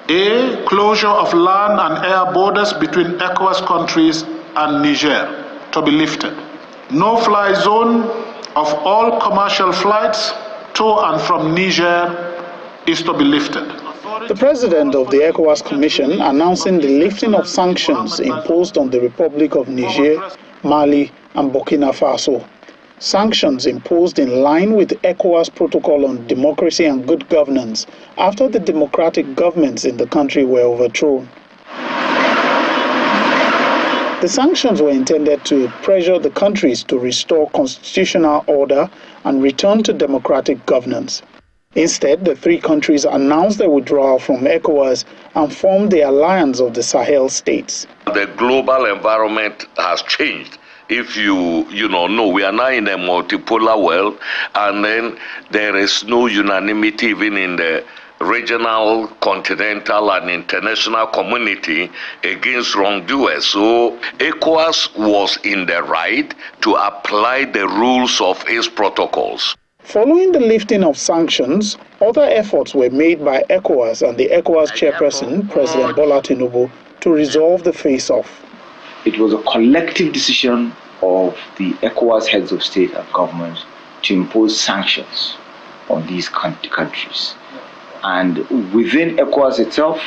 A. Closure of land and air borders between ECOWAS countries and Niger to be lifted. No-fly zone of all commercial flights to and from Niger is to be lifted. The president of the ECOWAS Commission announcing the lifting of sanctions imposed on the Republic of Niger, Mali and Burkina Faso. Sanctions imposed in line with ECOWAS protocol on democracy and good governance after the democratic governments in the country were overthrown. The sanctions were intended to pressure the countries to restore constitutional order and return to democratic governance. Instead, the three countries announced their withdrawal from ECOWAS and formed the Alliance of the Sahel States. The global environment has changed. If you know, we are now in a multipolar world, and then there is no unanimity even in the regional, continental, and international community against wrongdoers. So ECOWAS was in the right to apply the rules of its protocols. Following the lifting of sanctions, other efforts were made by ECOWAS and the ECOWAS chairperson, President Bola Tinubu, to resolve the face-off. It was a collective decision of the ECOWAS heads of state and government to impose sanctions on these countries. And within ECOWAS itself,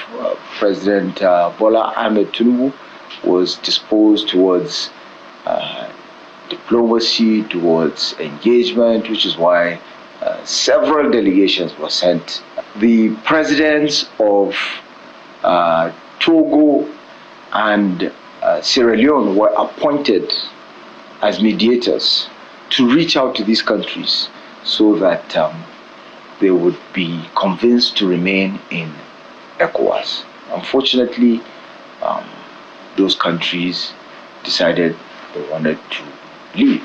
President Bola Ahmed Tinubu was disposed towards diplomacy, towards engagement, which is why several delegations were sent. The presidents of Togo and Sierra Leone were appointed as mediators to reach out to these countries so that they would be convinced to remain in ECOWAS. Unfortunately, those countries decided they wanted to leave.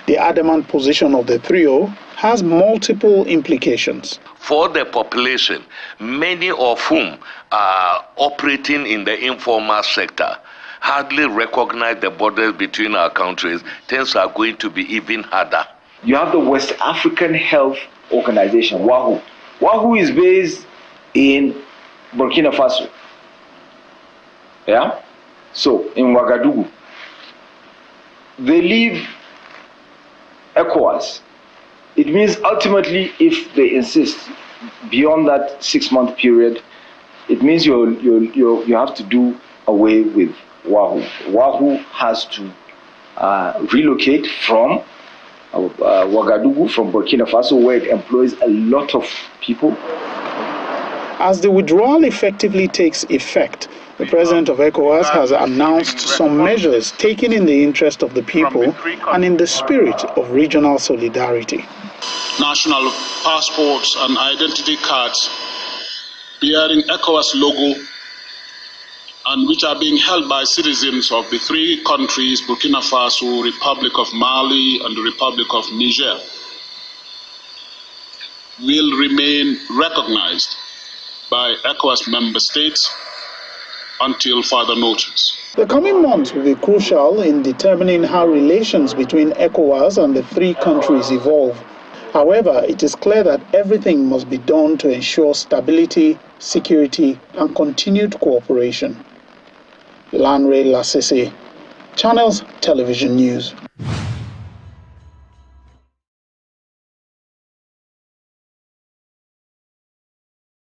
The adamant position of the trio has multiple implications. For the population, many of whom are operating in the informal sector, hardly recognize the borders between our countries. Things are going to be even harder. You have the West African Health Organization, WAHU. WAHU is based in Burkina Faso. Yeah? So, in Ouagadougou. They leave ECOWAS. It means ultimately, if they insist beyond that 6-month period, it means you have to do away with WAHU. WAHU has to relocate from Ouagadougou, from Burkina Faso, where it employs a lot of people. As the withdrawal effectively takes effect, the president of ECOWAS has announced some measures taken in the interest of the people and in the spirit of regional solidarity. National passports and identity cards bearing ECOWAS logo and which are being held by citizens of the three countries, Burkina Faso, Republic of Mali, and the Republic of Niger, will remain recognized by ECOWAS member states until further notice. The coming months will be crucial in determining how relations between ECOWAS and the three countries evolve. However, it is clear that everything must be done to ensure stability, security, and continued cooperation. Lanre Lasese, Channels Television News.